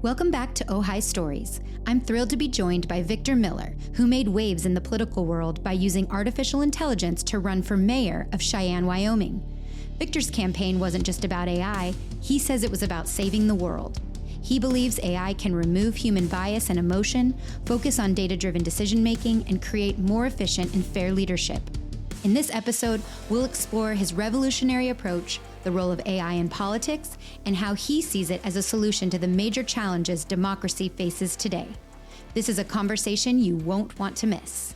Welcome back to Ojai Stories. I'm thrilled to be joined by Victor Miller, who made waves in the political world by using artificial intelligence to run for mayor of Cheyenne, Wyoming. Victor's campaign wasn't just about AI, he says it was about saving the world. He believes AI can remove human bias and emotion, focus on data-driven decision-making, and create more efficient and fair leadership. In this episode, we'll explore his revolutionary approach, the role of AI in politics, and how he sees it as a solution to the major challenges democracy faces today. This is a conversation you won't want to miss.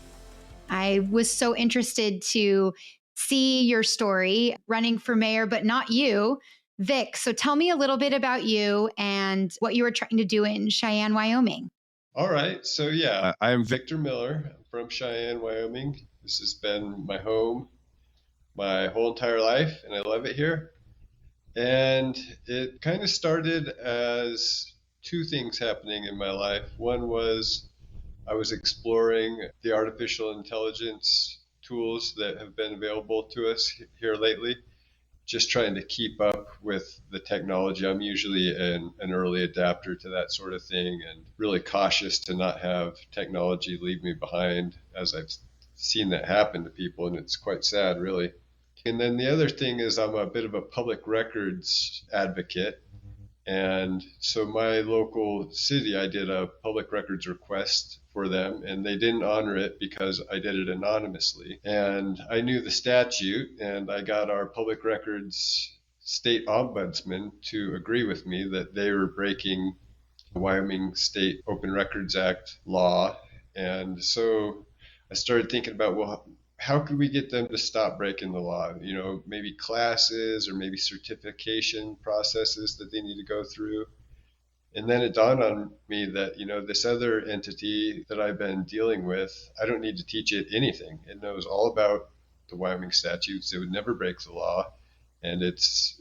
I was so interested to see your story running for mayor, but not you, Vic. So tell me a little bit about you and what you were trying to do in Cheyenne, Wyoming. All right. So I am Victor Miller. I'm from Cheyenne, Wyoming. This has been my home my whole entire life, and I love it here. And it kind of started as two things happening in my life. One was I was exploring the artificial intelligence tools that have been available to us here lately, just trying to keep up with the technology. I'm usually an early adapter to that sort of thing and really cautious to not have technology leave me behind, as I've seen that happen to people, and it's quite sad, really. And then the other thing is I'm a bit of a public records advocate. And so my local city, I did a public records request for them, and they didn't honor it because I did it anonymously. And I knew the statute, and I got our public records state ombudsman to agree with me that they were breaking the Wyoming State Open Records Act law. And so I started thinking about, well, how could we get them to stop breaking the law? You know, maybe classes or maybe certification processes that they need to go through. And then it dawned on me that, this other entity that I've been dealing with, I don't need to teach it anything. It knows all about the Wyoming statutes. It would never break the law. And it's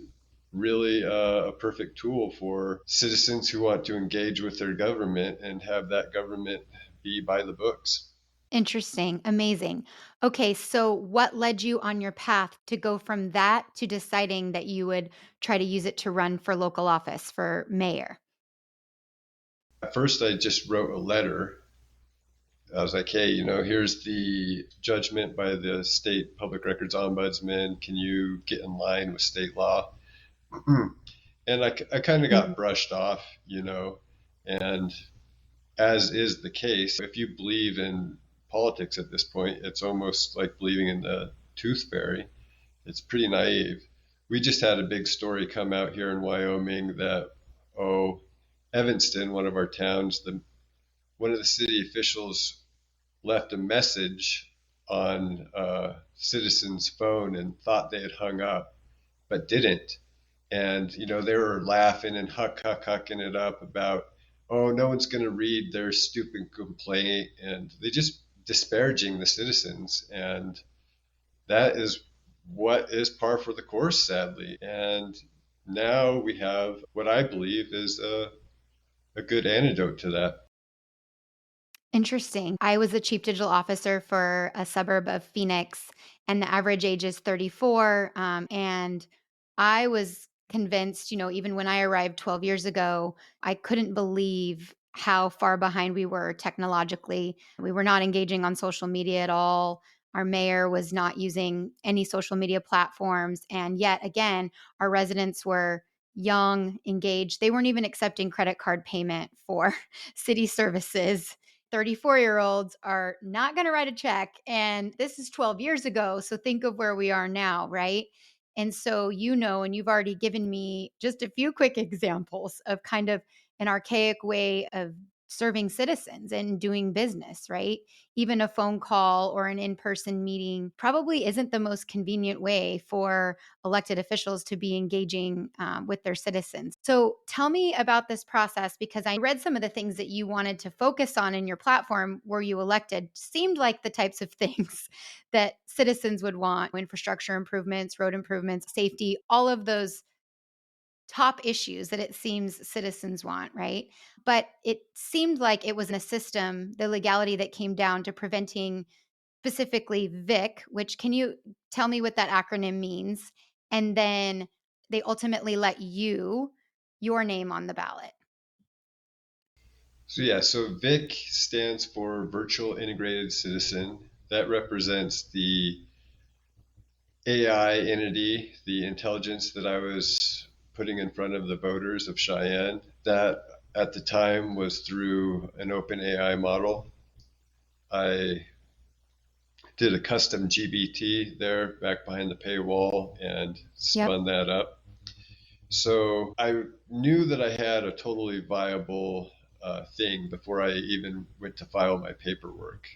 really a perfect tool for citizens who want to engage with their government and have that government be by the books. Interesting. Amazing. Okay, so what led you on your path to go from that to deciding that you would try to use it to run for local office for mayor? At first, I just wrote a letter. I was like, hey, here's the judgment by the state public records ombudsman. Can you get in line with state law? And I kind of got brushed off, and as is the case, if you believe in politics at this point, it's almost like believing in the tooth fairy. It's pretty naive. We just had a big story come out here in Wyoming that, Evanston, one of our towns, one of the city officials left a message on a citizen's phone and thought they had hung up, but didn't. And, they were laughing and hucking it up about, no one's going to read their stupid complaint. And they just disparaging the citizens, and that is what is par for the course, sadly. And now we have what I believe is a good antidote to that. Interesting. I was the chief digital officer for a suburb of Phoenix, and the average age is 34. And I was convinced, even when I arrived 12 years ago, I couldn't believe how far behind we were technologically. We were not engaging on social media at all. Our mayor was not using any social media platforms. And yet again, our residents were young, engaged. They weren't even accepting credit card payment for city services. 34-year-olds are not going to write a check. And this is 12 years ago. So think of where we are now, right? And so, and you've already given me just a few quick examples of kind of an archaic way of serving citizens and doing business, right? Even a phone call or an in-person meeting probably isn't the most convenient way for elected officials to be engaging with their citizens. So tell me about this process, because I read some of the things that you wanted to focus on in your platform where you elected seemed like the types of things that citizens would want: infrastructure improvements, road improvements, safety, all of those top issues that it seems citizens want, right? But it seemed like it was in a system, the legality that came down to preventing specifically VIC, which, can you tell me what that acronym means? And then they ultimately let your name on the ballot. So yeah, so VIC stands for Virtual Integrated Citizen. That represents the AI entity, the intelligence that I was putting in front of the voters of Cheyenne. That at the time was through an open AI model. I did a custom GBT there back behind the paywall and Yep. spun that up. So I knew that I had a totally viable thing before I even went to file my paperwork.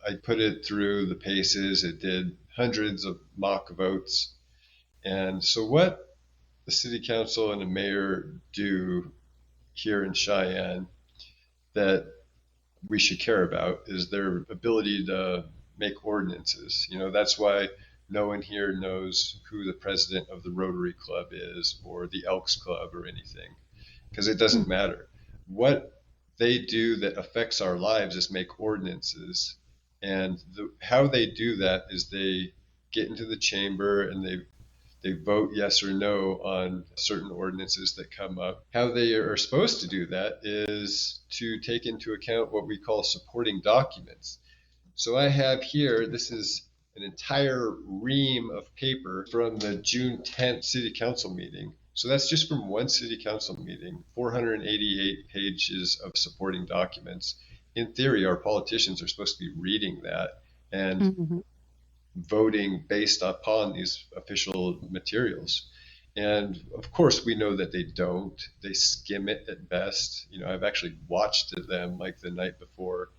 I put it through the paces. It did hundreds of mock votes. And so, what the city council and the mayor do here in Cheyenne that we should care about is their ability to make ordinances. You know, that's why no one here knows who the president of the Rotary Club is or the Elks Club or anything, because it doesn't Mhm. matter. What they do that affects our lives is make ordinances. And how they do that is they get into the chamber and they vote yes or no on certain ordinances that come up. How they are supposed to do that is to take into account what we call supporting documents. So I have here, this is an entire ream of paper from the June 10th City Council meeting. So that's just from one City Council meeting, 488 pages of supporting documents. In theory, our politicians are supposed to be reading that and Mhm. voting based upon these official materials. And of course, we know that they don't. They skim it at best. You know, I've actually watched them like the night before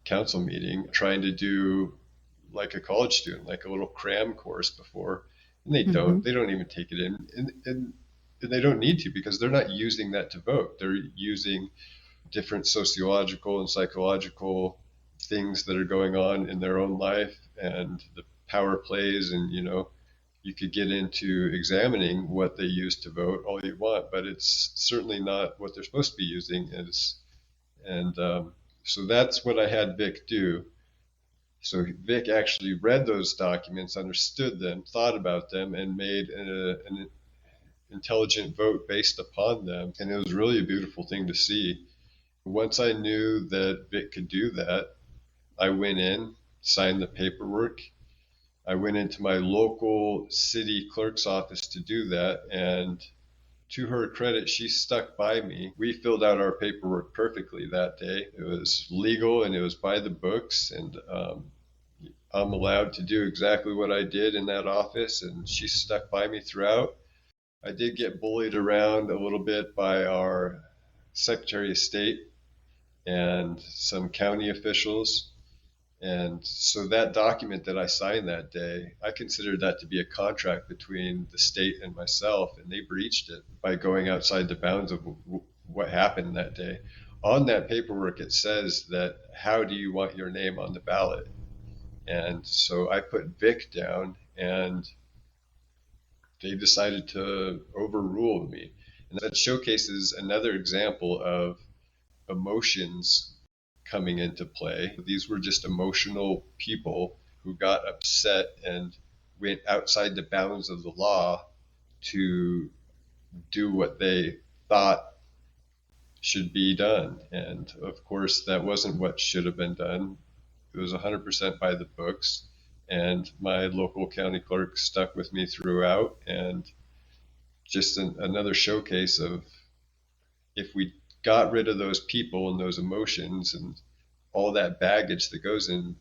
council meeting, trying to do like a college student, like a little cram course before, and they don't. Mhm. They don't even take it in, and they don't need to because they're not using that to vote. They're using different sociological and psychological things that are going on in their own life and the power plays, and you know, you could get into examining what they use to vote all you want, but it's certainly not what they're supposed to be using. And so that's what I had Vic do. So Vic actually read those documents, understood them, thought about them, and made an intelligent vote based upon them. And it was really a beautiful thing to see. Once I knew that Vic could do that, I went in, signed the paperwork. I went into my local city clerk's office to do that, and to her credit, she stuck by me. We filled out our paperwork perfectly that day. It was legal and it was by the books, and I'm allowed to do exactly what I did in that office, and she stuck by me throughout. I did get bullied around a little bit by our Secretary of State and some county officials. And so that document that I signed that day, I considered that to be a contract between the state and myself, and they breached it by going outside the bounds of what happened that day. On that paperwork, it says that how do you want your name on the ballot? And so I put Vic down, and they decided to overrule me. And that showcases another example of emotions coming into play. These were just emotional people who got upset and went outside the bounds of the law to do what they thought should be done. And of course, that wasn't what should have been done. It was 100% by the books. And my local county clerk stuck with me throughout. And just another showcase of if we got rid of those people and those emotions and all that baggage that goes into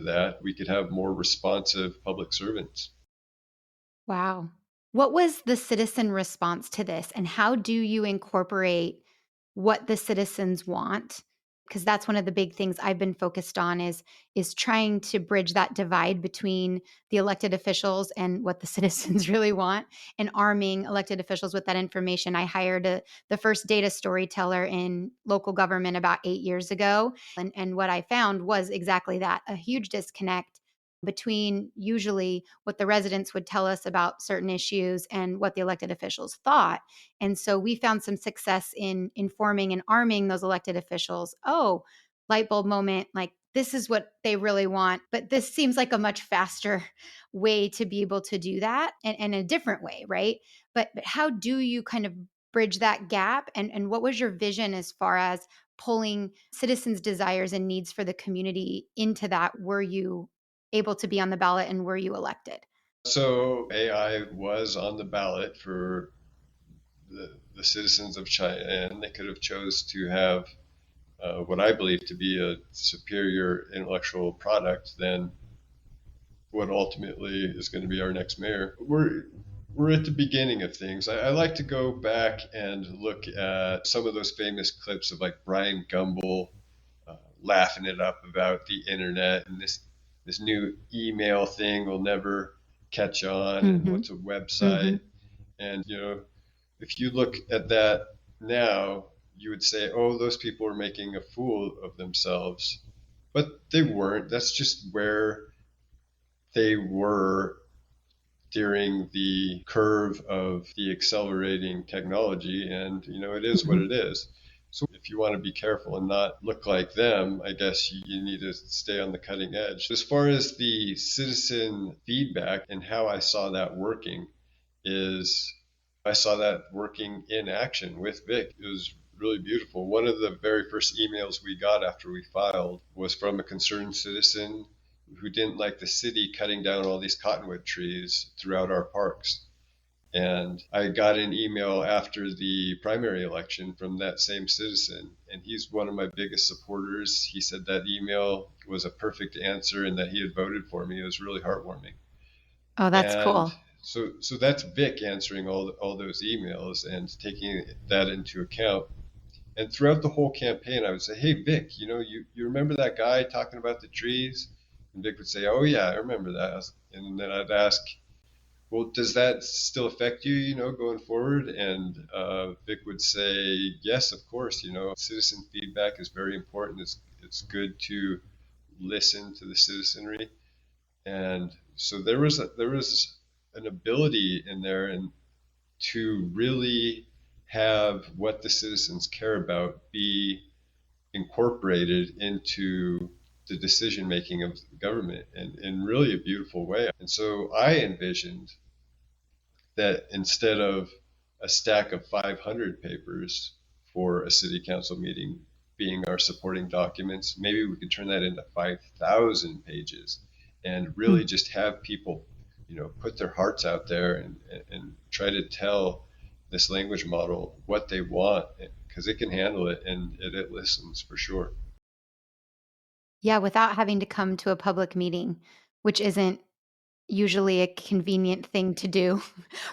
that, we could have more responsive public servants. Wow. What was the citizen response to this, and how do you incorporate what the citizens want? Because that's one of the big things I've been focused on is trying to bridge that divide between the elected officials and what the citizens really want, and arming elected officials with that information. I hired the first data storyteller in local government about 8 years ago, and what I found was exactly that, a huge disconnect between usually what the residents would tell us about certain issues and what the elected officials thought. And so we found some success in informing and arming those elected officials. Oh, light bulb moment, like this is what they really want. But this seems like a much faster way to be able to do that, and a different way, right? But how do you kind of bridge that gap? And what was your vision as far as pulling citizens' desires and needs for the community into that? Were you able to be on the ballot and were you elected? So AI was on the ballot for the citizens of Cheyenne. They could have chose to have what I believe to be a superior intellectual product than what ultimately is going to be our next mayor. We're at the beginning of things. I like to go back and look at some of those famous clips of like Brian Gumbel laughing it up about the internet and this new email thing will never catch on, and Mm-hmm. what's a Mm-hmm. website. And if you look at that now, you would say, oh, those people are making a fool of themselves, but they weren't. That's just where they were during the curve of the accelerating technology, and it is what Mm-hmm. it is. So if you want to be careful and not look like them, I guess you need to stay on the cutting edge. As far as the citizen feedback and how I saw that working is I saw that working in action with Vic. It was really beautiful. One of the very first emails we got after we filed was from a concerned citizen who didn't like the city cutting down all these cottonwood trees throughout our parks. And I got an email after the primary election from that same citizen, and he's one of my biggest supporters. He said that email was a perfect answer and that he had voted for me. It was really heartwarming. Oh, that's And cool. so that's Vic answering all those emails and taking that into account. And throughout the whole campaign, I would say, "Hey Vic, you remember that guy talking about the trees?" And Vic would say, "Oh yeah, I remember that." And then I'd ask, "Well, does that still affect you, going forward?" And Vic would say, "Yes, of course. Citizen feedback is very important. It's good to listen to the citizenry." And so there was an ability in there and to really have what the citizens care about be incorporated into the decision making of the government in really a beautiful way. And so I envisioned that instead of a stack of 500 papers for a city council meeting being our supporting documents, maybe we could turn that into 5,000 pages and really Hmm. just have people, put their hearts out there and try to tell this language model what they want because it can handle it and it listens for sure. Yeah, without having to come to a public meeting, which isn't usually a convenient thing to do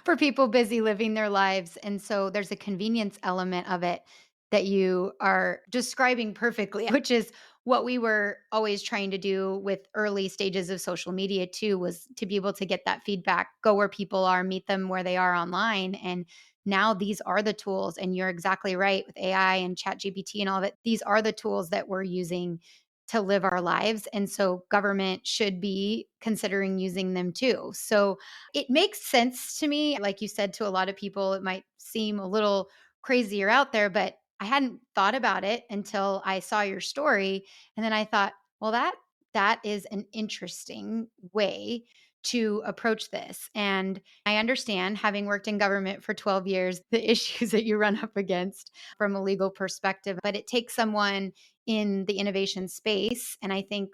for people busy living their lives, and so there's a convenience element of it that you are describing perfectly, which is what we were always trying to do with early stages of social media too, was to be able to get that feedback, go where people are, meet them where they are online, and now these are the tools, and you're exactly right with AI and ChatGPT and all of it. These are the tools that we're using to live our lives. And so government should be considering using them too. So it makes sense to me. Like you said, to a lot of people, it might seem a little crazier out there, but I hadn't thought about it until I saw your story. And then I thought, well, that is an interesting way to approach this. And I understand, having worked in government for 12 years, the issues that you run up against from a legal perspective, but it takes someone in the innovation space, and I think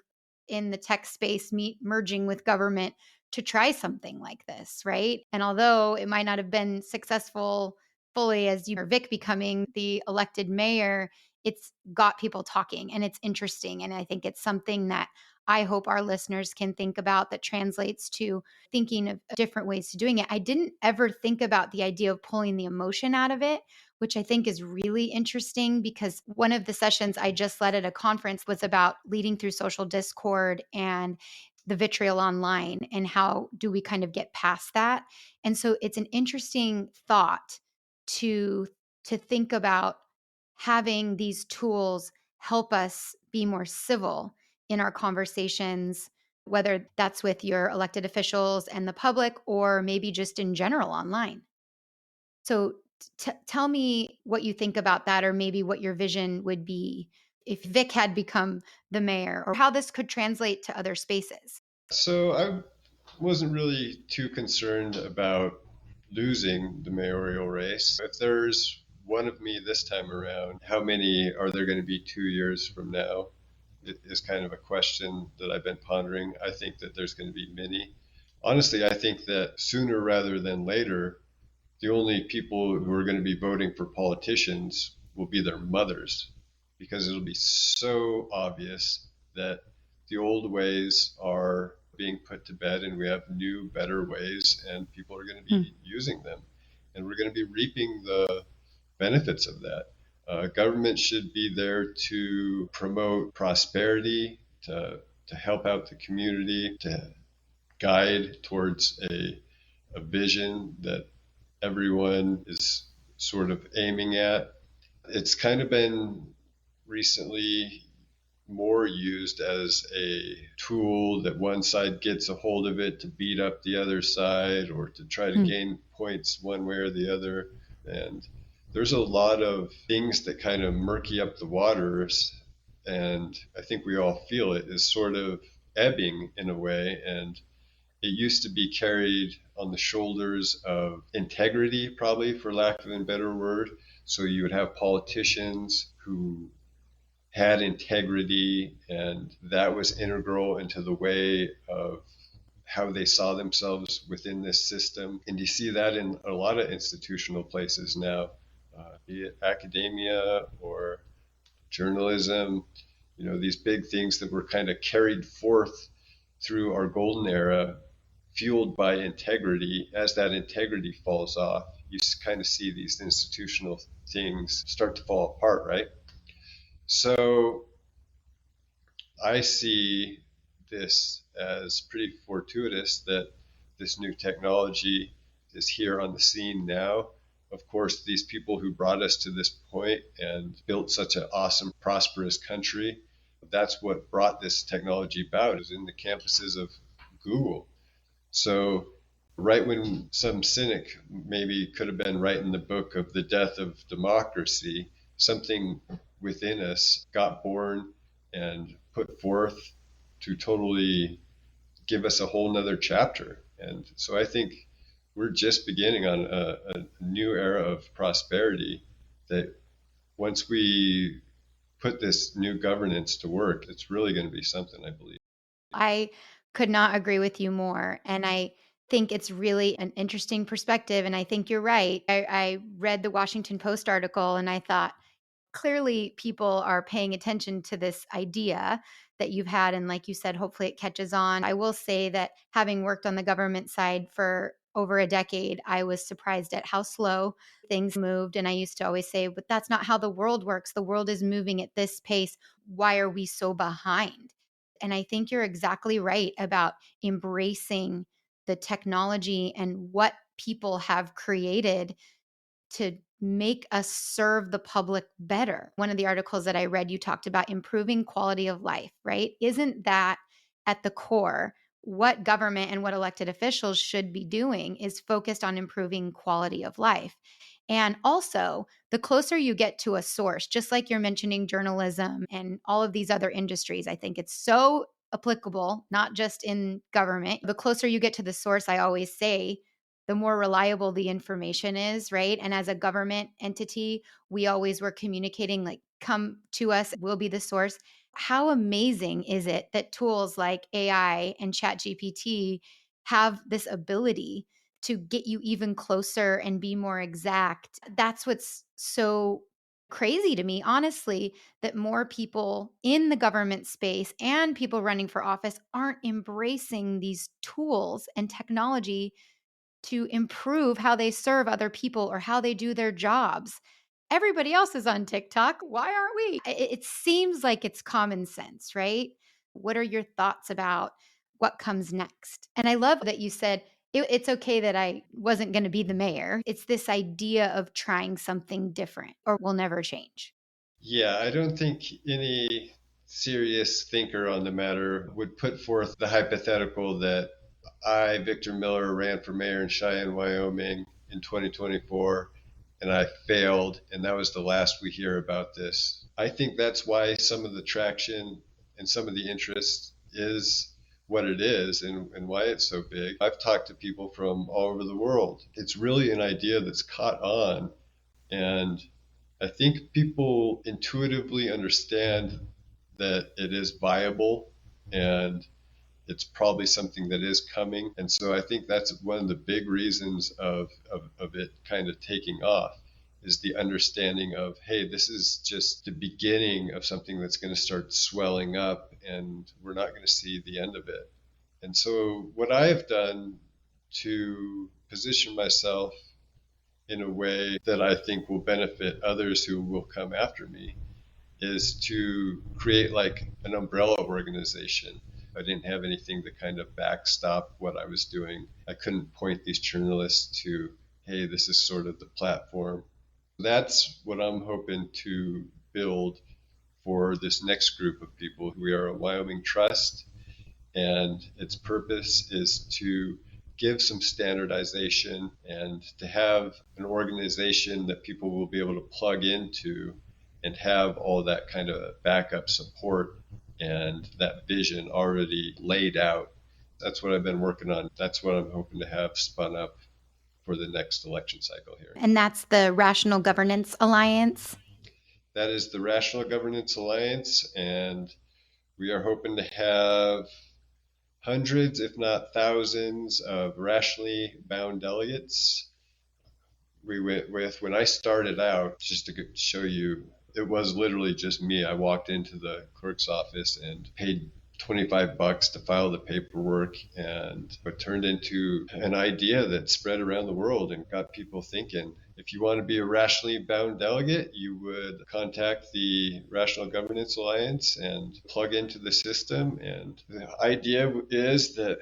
in the tech space, merging with government to try something like this, right? And although it might not have been successful fully as you or Vic becoming the elected mayor, it's got people talking and it's interesting. And I think it's something that I hope our listeners can think about, that translates to thinking of different ways to doing it. I didn't ever think about the idea of pulling the emotion out of it, which I think is really interesting, because one of the sessions I just led at a conference was about leading through social discord and the vitriol online, and how do we kind of get past that. And so it's an interesting thought to think about having these tools help us be more civil in our conversations, whether that's with your elected officials and the public, or maybe just in general online. So tell me what you think about that, or maybe what your vision would be if Vic had become the mayor, or how this could translate to other spaces. So I wasn't really too concerned about losing the mayoral race. If there's one of me this time around. How many are there going to be 2 years from now? It is kind of a question that I've been pondering. I think that there's going to be many. Honestly, I think that sooner rather than later, the only people who are going to be voting for politicians will be their mothers, because it'll be so obvious that the old ways are being put to bed and we have new, better ways, and people are going to Hmm. be using them. And we're going to be reaping the benefits of that. Government should be there to promote prosperity, to help out the community, to guide towards a vision that everyone is sort of aiming at. It's kind of been recently more used as a tool that one side gets a hold of it to beat up the other side or to try to Hmm. gain points one way or the other. And there's a lot of things that kind of murky up the waters. And I think we all feel it is sort of ebbing in a way. And it used to be carried on the shoulders of integrity, probably for lack of a better word. So you would have politicians who had integrity, and that was integral into the way of how they saw themselves within this system. And you see that in a lot of institutional places now, be it academia or journalism, these big things that were kind of carried forth through our golden era, fueled by integrity. As that integrity falls off, you kind of see these institutional things start to fall apart, right? So I see this as pretty fortuitous that this new technology is here on the scene now. Of course, these people who brought us to this point and built such an awesome, prosperous country, that's what brought this technology about, is in the campuses of Google. So, right when some cynic maybe could have been writing the book of the death of democracy, something within us got born and put forth to totally give us a whole nother chapter. And so I think we're just beginning on a new era of prosperity that once we put this new governance to work, it's really going to be something, I believe. I could not agree with you more. And I think it's really an interesting perspective. And I think you're right. I read the Washington Post article and I thought, clearly people are paying attention to this idea that you've had. And like you said, hopefully it catches on. I will say that having worked on the government side for over a decade, I was surprised at how slow things moved. And I used to always say, but that's not how the world works. The world is moving at this pace. Why are we so behind? And I think you're exactly right about embracing the technology and what people have created to make us serve the public better. One of the articles that I read, you talked about improving quality of life, right? Isn't that at the core? What government and what elected officials should be doing is focused on improving quality of life. And also, the closer you get to a source, just like you're mentioning journalism and all of these other industries, I think it's so applicable, not just in government. The closer you get to the source, I always say, the more reliable the information is, right? And as a government entity, we always were communicating like, come to us, we'll be the source. How amazing is it that tools like AI and ChatGPT have this ability to get you even closer and be more exact? That's what's so crazy to me, honestly, that more people in the government space and people running for office aren't embracing these tools and technology to improve how they serve other people or how they do their jobs. Everybody else is on TikTok. Why aren't we? It seems like it's common sense, right? What are your thoughts about what comes next? And I love that you said it's okay that I wasn't going to be the mayor. It's this idea of trying something different or will never change. Yeah, I don't think any serious thinker on the matter would put forth the hypothetical that I, Victor Miller, ran for mayor in Cheyenne, Wyoming in 2024 and I failed, and that was the last we hear about this. I think that's why some of the traction and some of the interest is what it is, and why it's so big. I've talked to people from all over the world. It's really an idea that's caught on, and I think people intuitively understand that it is viable and it's probably something that is coming. And so I think that's one of the big reasons of it kind of taking off is the understanding of, hey, this is just the beginning of something that's going to start swelling up and we're not going to see the end of it. And so what I have done to position myself in a way that I think will benefit others who will come after me is to create like an umbrella organization. I didn't have anything to kind of backstop what I was doing. I couldn't point these journalists to, hey, this is sort of the platform. That's what I'm hoping to build for this next group of people. We are a Wyoming Trust, and its purpose is to give some standardization and to have an organization that people will be able to plug into and have all that kind of backup support and that vision already laid out. That's what I've been working on. That's what I'm hoping to have spun up for the next election cycle here. And that's the Rational Governance Alliance. That is the Rational Governance Alliance, and we are hoping to have hundreds, if not thousands, of rationally bound delegates. We went with, when I started out, just to show you, it was literally just me. I walked into the clerk's office and paid $25 to file the paperwork, and it turned into an idea that spread around the world and got people thinking. If you want to be a rationally bound delegate, you would contact the Rational Governance Alliance and plug into the system. And the idea is that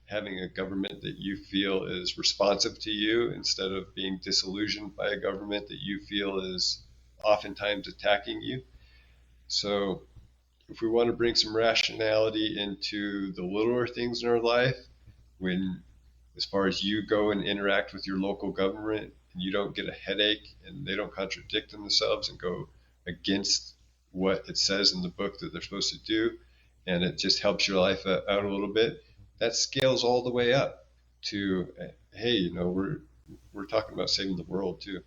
having a government that you feel is responsive to you instead of being disillusioned by a government that you feel is oftentimes attacking you. So if we want to bring some rationality into the littler things in our life, when as far as you go and interact with your local government and you don't get a headache and they don't contradict themselves and go against what it says in the book that they're supposed to do, and it just helps your life out a little bit, that scales all the way up to, hey, we're talking about saving the world too.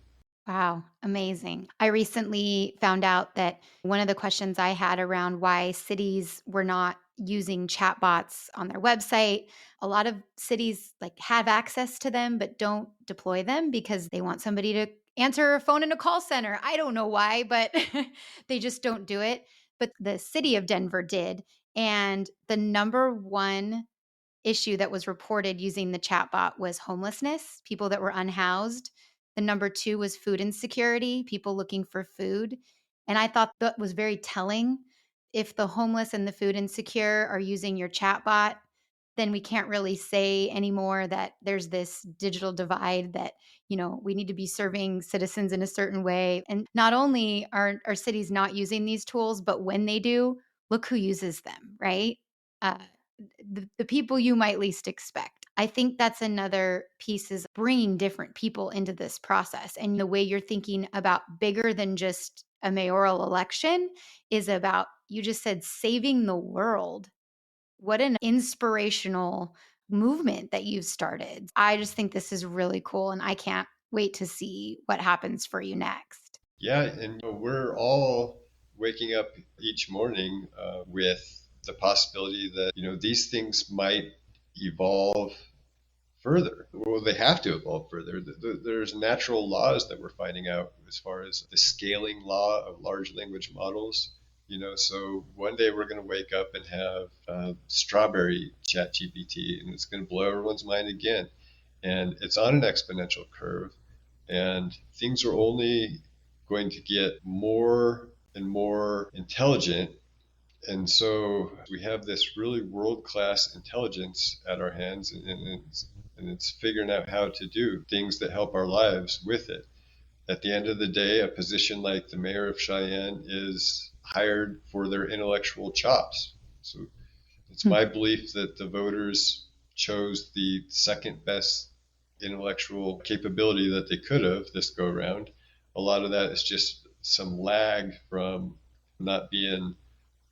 Wow, amazing. I recently found out that one of the questions I had around why cities were not using chatbots on their website, a lot of cities like have access to them but don't deploy them because they want somebody to answer a phone in a call center. I don't know why, but they just don't do it. But the city of Denver did. And the number one issue that was reported using the chatbot was homelessness, people that were unhoused. The number two was food insecurity, people looking for food. And I thought that was very telling. If the homeless and the food insecure are using your chatbot, then we can't really say anymore that there's this digital divide that, we need to be serving citizens in a certain way. And not only are cities not using these tools, but when they do, look who uses them, right? Uh, the people you might least expect. I think that's another piece is bringing different people into this process. And the way you're thinking about bigger than just a mayoral election is about, you just said, saving the world. What an inspirational movement that you've started. I just think this is really cool. And I can't wait to see what happens for you next. Yeah, and we're all waking up each morning with the possibility that these things might evolve further. Well, they have to evolve further. There's natural laws that we're finding out as far as the scaling law of large language models. So one day we're going to wake up and have strawberry chat GPT, and it's going to blow everyone's mind again. And it's on an exponential curve, and things are only going to get more and more intelligent. And so we have this really world-class intelligence at our hands, and it's figuring out how to do things that help our lives with it. At the end of the day, a position like the mayor of Cheyenne is hired for their intellectual chops. So it's my belief that the voters chose the second best intellectual capability that they could have this go around. A lot of that is just some lag from not being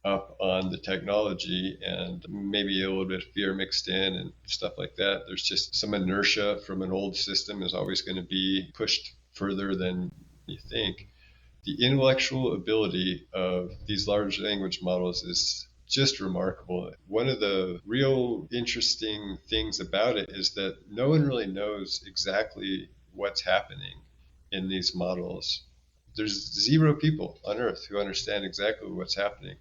up on the technology and maybe a little bit of fear mixed in and stuff like that. There's just some inertia from an old system is always going to be pushed further than you think. The intellectual ability of these large language models is just remarkable. One of the real interesting things about it is that no one really knows exactly what's happening in these models. There's zero people on Earth who understand exactly what's happening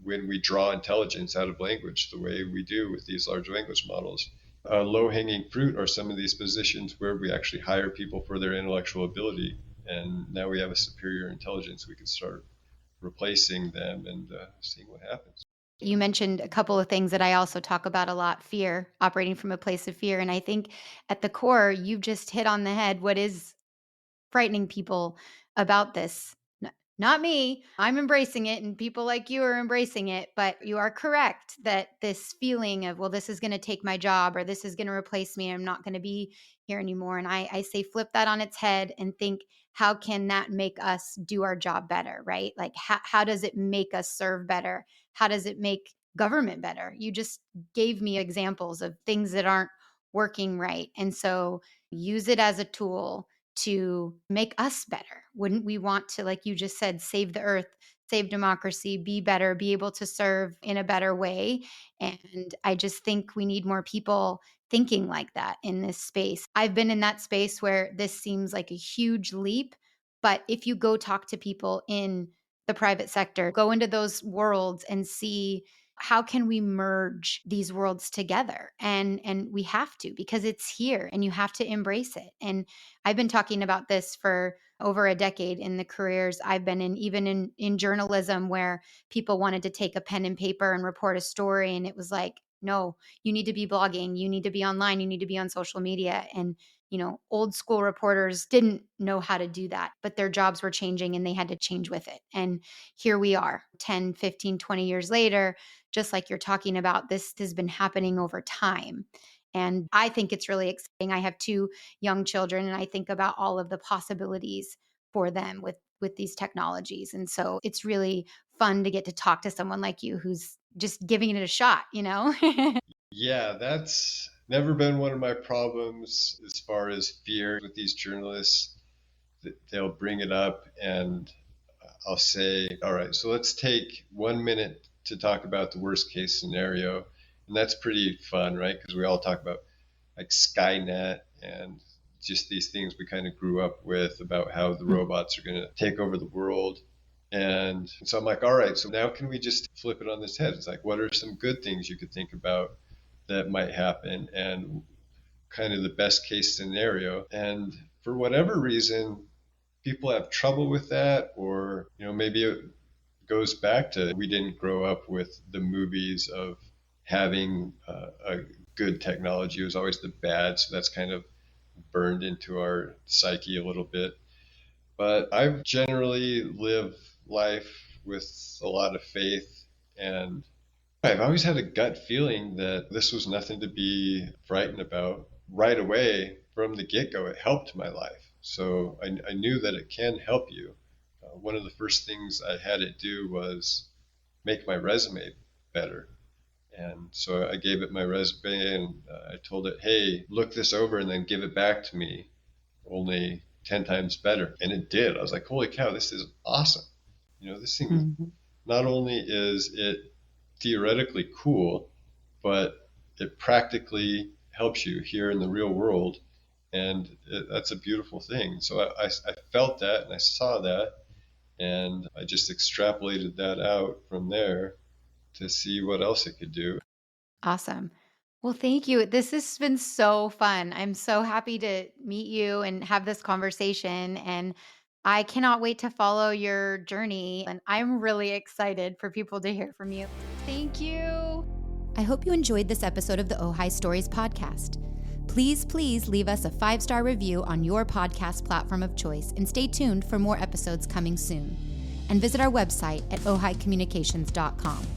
when we draw intelligence out of language the way we do with these large language models. Low-hanging fruit are some of these positions where we actually hire people for their intellectual ability, and now we have a superior intelligence. We can start replacing them and seeing what happens. You mentioned a couple of things that I also talk about a lot, fear, operating from a place of fear. And I think at the core, you've just hit on the head what is frightening people about this. Not me. I'm embracing it, and people like you are embracing it. But you are correct that this feeling of, well, this is going to take my job or this is going to replace me. I'm not going to be here anymore. And I say flip that on its head and think, how can that make us do our job better, right? Like, how does it make us serve better? How does it make government better? You just gave me examples of things that aren't working right. And so use it as a tool to make us better. Wouldn't we want to, like you just said, save the earth, save democracy, be better, be able to serve in a better way? And I just think we need more people thinking like that in this space. I've been in that space where this seems like a huge leap, but if you go talk to people in the private sector, go into those worlds and see how can we merge these worlds together, and we have to, because it's here and you have to embrace it. And I've been talking about this for over a decade in the careers I've been in, even in journalism, where people wanted to take a pen and paper and report a story, and it was like, no, you need to be blogging, you need to be online, you need to be on social media. And old school reporters didn't know how to do that, but their jobs were changing and they had to change with it. And here we are 10, 15, 20 years later, just like you're talking about, this has been happening over time. And I think it's really exciting. I have two young children, and I think about all of the possibilities for them with these technologies. And so it's really fun to get to talk to someone like you who's just giving it a shot. Yeah, that's never been one of my problems as far as fear with these journalists. They'll bring it up, and I'll say, all right, so let's take 1 minute to talk about the worst case scenario. And that's pretty fun, right? Because we all talk about like Skynet and just these things we kind of grew up with about how the robots are going to take over the world. And so I'm like, all right, so now can we just flip it on this head? It's like, what are some good things you could think about that might happen, and kind of the best case scenario? And for whatever reason, people have trouble with that, or maybe it goes back to we didn't grow up with the movies of having a good technology. It was always the bad, so that's kind of burned into our psyche a little bit. But I've generally lived life with a lot of faith, and I've always had a gut feeling that this was nothing to be frightened about. Right away from the get-go, it helped my life. So I knew that it can help you. One of the first things I had it do was make my resume better. And so I gave it my resume, and I told it, hey, look this over and then give it back to me, only 10 times better. And it did. I was like, holy cow, this is awesome. This thing, not only is it theoretically cool, but it practically helps you here in the real world. And that's a beautiful thing. So I felt that, and I saw that, and I just extrapolated that out from there to see what else it could do. Awesome. Well, thank you. This has been so fun. I'm so happy to meet you and have this conversation. And I cannot wait to follow your journey. And I'm really excited for people to hear from you. Thank you. I hope you enjoyed this episode of the Ojai Stories podcast. Please leave us a 5-star review on your podcast platform of choice, and stay tuned for more episodes coming soon. And visit our website at ohaicommunications.com.